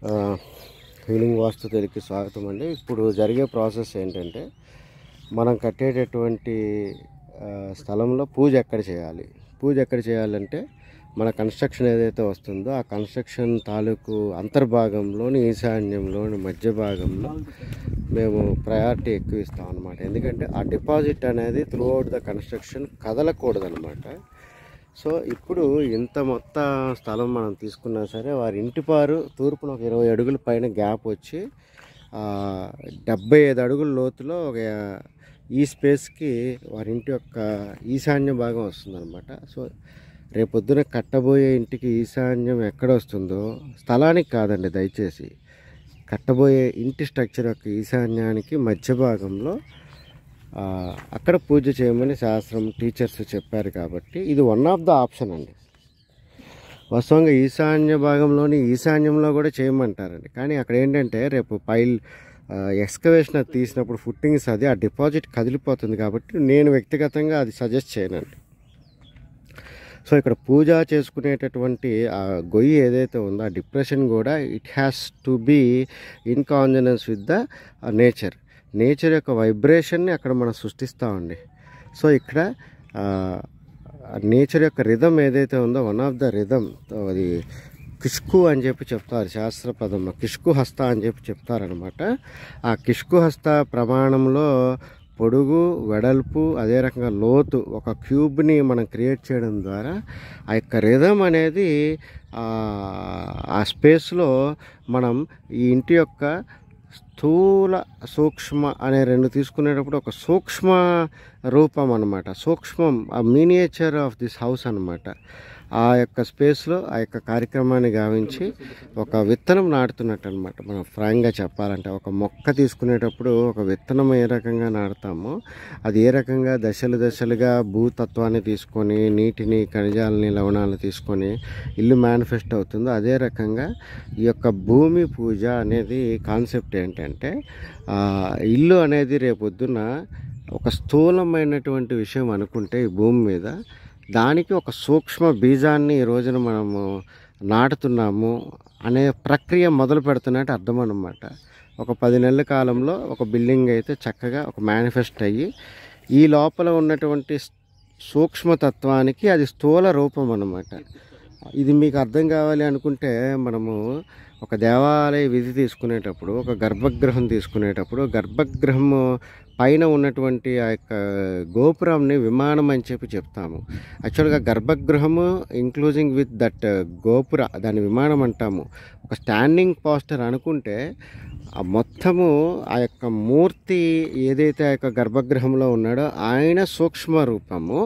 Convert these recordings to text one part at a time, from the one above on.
Healing వాస్తు తెలుగుకి స్వాగతం అండి. ఇప్పుడు జరిగే ప్రాసెస్ ఏంటంటే, మనం కట్టేటటువంటి స్థలంలో పూజ ఎక్కడ చేయాలంటే మన కన్స్ట్రక్షన్ ఏదైతే వస్తుందో ఆ కన్స్ట్రక్షన్ తాలూకు అంతర్భాగంలోని ఈశాన్యంలోని మధ్య భాగంలో మేము ప్రయారిటీ ఎక్కువ ఇస్తాం అన్నమాట. ఎందుకంటే ఆ డిపాజిట్ అనేది త్రూ అవుట్ ద కన్స్ట్రక్షన్ కదలకూడదు అనమాట. సో ఇప్పుడు ఇంత మొత్తం స్థలం మనం తీసుకున్నా సరే వారి ఇంటి పారు తూర్పున ఒక 20 అడుగుల పైన గ్యాప్ వచ్చి 75 అడుగుల లోతులో ఒక ఈ స్పేస్కి వారి ఇంటి యొక్క ఈశాన్య భాగం వస్తుందన్నమాట. సో రేపొద్దున కట్టబోయే ఇంటికి ఈశాన్యం ఎక్కడ వస్తుందో స్థలానికి కాదండి, దయచేసి కట్టబోయే ఇంటి స్ట్రక్చర్ యొక్క ఈశాన్యానికి మధ్య భాగంలో అక్కడ పూజ చేయమని శాస్త్రం టీచర్స్ చెప్పారు. కాబట్టి ఇది వన్ ఆఫ్ ద ఆప్షన్ అండి. వాస్తవంగా ఈశాన్య భాగంలోని ఈశాన్యంలో కూడా చేయమంటారండి. కానీ అక్కడ ఏంటంటే రేపు ఎక్స్కవేషన్ అది తీసినప్పుడు ఫుట్టింగ్స్ అది ఆ డిపాజిట్ కదిలిపోతుంది. కాబట్టి నేను వ్యక్తిగతంగా అది సజెస్ట్ చేయనండి. సో ఇక్కడ పూజ చేసుకునేటటువంటి ఆ గొయ్యి ఏదైతే ఉందో ఆ డిప్రెషన్ కూడా it has to be in consonance with the nature యొక్క వైబ్రేషన్ని అక్కడ మనం సృష్టిస్తామండి. సో ఇక్కడ నేచర్ యొక్క రిథమ్ ఏదైతే ఉందో వన్ ఆఫ్ ద రిథమ్ అది కిష్కు అని చెప్పి చెప్తారు శాస్త్ర పదంలో, కిష్కు హస్త అని చెప్పి చెప్తారనమాట. ఆ కిష్కు హస్త ప్రమాణంలో పొడుగు వెడల్పు అదే రకంగా లోతు ఒక క్యూబ్ని మనం క్రియేట్ చేయడం ద్వారా ఆ యొక్క రిథమ్ అనేది ఆ స్పేస్లో మనం ఈ ఇంటి యొక్క స్థూల సూక్ష్మ అనే రెండు తీసుకునేటప్పుడు ఒక సూక్ష్మ రూపం అన్నమాట. సూక్ష్మం ఆ మినియేచర్ ఆఫ్ దిస్ హౌస్ అన్నమాట. ఆ యొక్క స్పేస్లో ఆ యొక్క కార్యక్రమాన్ని గావించి ఒక విత్తనం నాటుతున్నట్టు అనమాట. మనం ఫ్రాంక్గా చెప్పాలంటే ఒక మొక్క తీసుకునేటప్పుడు ఒక విత్తనం ఏ రకంగా నాటుతామో అది ఏ రకంగా దశలుగా భూతత్వాన్ని తీసుకొని నీటిని ఖనిజాలని లవణాలను తీసుకొని ఇల్లు మేనిఫెస్ట్ అవుతుందో అదే రకంగా ఈ యొక్క భూమి పూజ అనేది కాన్సెప్ట్ ఏంటంటే ఇల్లు అనేది రేపొద్దున ఒక స్థూలమైనటువంటి విషయం అనుకుంటే ఈ భూమి మీద దానికి ఒక సూక్ష్మ బీజాన్ని ఈ రోజున మనము నాటుతున్నాము అనే ప్రక్రియ మొదలు పెడుతున్నట్టు అర్థం అన్నమాట. ఒక 10 నెలల కాలంలో ఒక బిల్డింగ్ అయితే చక్కగా ఒక మేనిఫెస్ట్ అయ్యి ఈ లోపల ఉన్నటువంటి సూక్ష్మతత్వానికి అది స్థూల రూపం అన్నమాట. ఇది మీకు అర్థం కావాలి అనుకుంటే మనము ఒక దేవాలయ విధి తీసుకునేటప్పుడు ఒక గర్భగృహం తీసుకునేటప్పుడు గర్భగృహం పైన ఉన్నటువంటి ఆ యొక్క గోపురంని విమానం అని చెప్పి చెప్తాము. యాక్చువల్గా గర్భగృహము ఇంక్లూజింగ్ విత్ దట్ గోపుర దాని విమానం అంటాము. ఒక స్టాండింగ్ పోస్టర్ అనుకుంటే ఆ మొత్తము ఆ యొక్క మూర్తి ఏదైతే ఆ యొక్క గర్భగృహంలో ఉన్నాడో ఆయన సూక్ష్మ రూపము.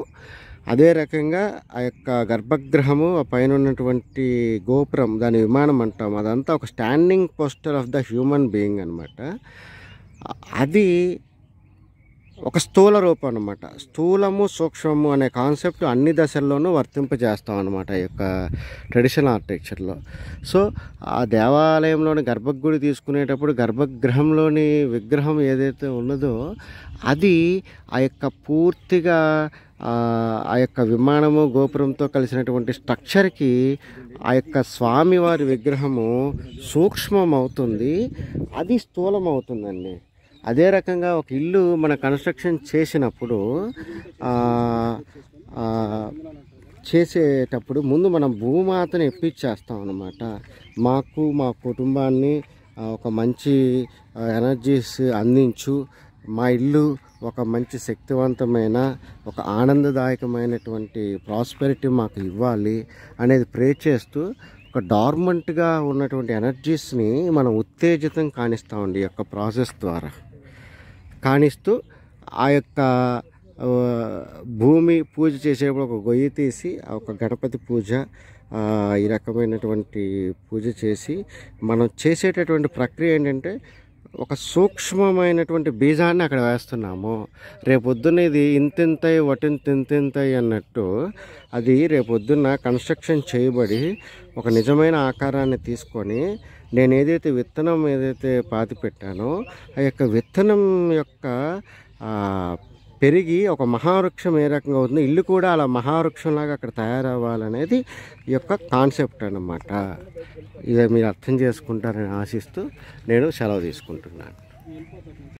అదే రకంగా ఆ యొక్క గర్భగృహము పైన ఉన్నటువంటి గోపురం దాని విమానం అంటాం. అదంతా ఒక standing poster of the human being అనమాట. అది ఒక స్థూల రూపం అనమాట. స్థూలము సూక్ష్మము అనే కాన్సెప్ట్ అన్ని దశల్లోనూ వర్తింపజేస్తాం అనమాట ఈ యొక్క ట్రెడిషనల్ ఆర్కిటెక్చర్లో. సో ఆ దేవాలయంలోని గర్భగుడి తీసుకునేటప్పుడు గర్భగృహంలోని విగ్రహం ఏదైతే ఉన్నదో అది ఆ యొక్క పూర్తిగా ఆ యొక్క విమానము గోపురంతో కలిసినటువంటి స్ట్రక్చర్కి ఆ యొక్క స్వామివారి విగ్రహము సూక్ష్మం అవుతుంది, అది స్థూలం అవుతుందండి. అదే రకంగా ఒక ఇల్లు మన కన్స్ట్రక్షన్ చేసేటప్పుడు ముందు మనం భూమాతను ఎప్పించేస్తాం అన్నమాట. మాకు మా కుటుంబాన్ని ఒక మంచి ఎనర్జీస్ అందించు, మా ఇల్లు ఒక మంచి శక్తివంతమైన ఒక ఆనందదాయకమైనటువంటి ప్రాస్పెరిటీ మాకు ఇవ్వాలి అనేది ప్రే చేస్తూ ఒక డార్మెంట్గా ఉన్నటువంటి ఎనర్జీస్ని మనం ఉత్తేజితం కానిస్తామండి. ఈ యొక్క ప్రాసెస్ ద్వారా కానిస్తూ ఆ యొక్క భూమి పూజ చేసేప్పుడు ఒక గొయ్యి తీసి ఒక గణపతి పూజ ఈ రకమైనటువంటి పూజ చేసి మనం చేసేటటువంటి ప్రక్రియ ఏంటంటే ఒక సూక్ష్మమైనటువంటి బీజాన్ని అక్కడ వేస్తున్నాము. రేపొద్దున ఇది ఇంతింతై వటింతింతింతై అన్నట్టు అది రేపొద్దున కన్స్ట్రక్షన్ చేయబడి ఒక నిజమైన ఆకారాన్ని తీసుకొని నేను ఏదైతే విత్తనం పాతి పెట్టానో ఆ యొక్క విత్తనం యొక్క పెరిగి ఒక మహావృక్షం ఏ రకంగా అవుతుందో ఇల్లు కూడా అలా మహావృక్షంలాగా అక్కడ తయారవ్వాలనేది ఈ యొక్క కాన్సెప్ట్ అన్నమాట. ఇదే మీరు అర్థం చేసుకుంటారని ఆశిస్తూ నేను సెలవు తీసుకుంటున్నాను.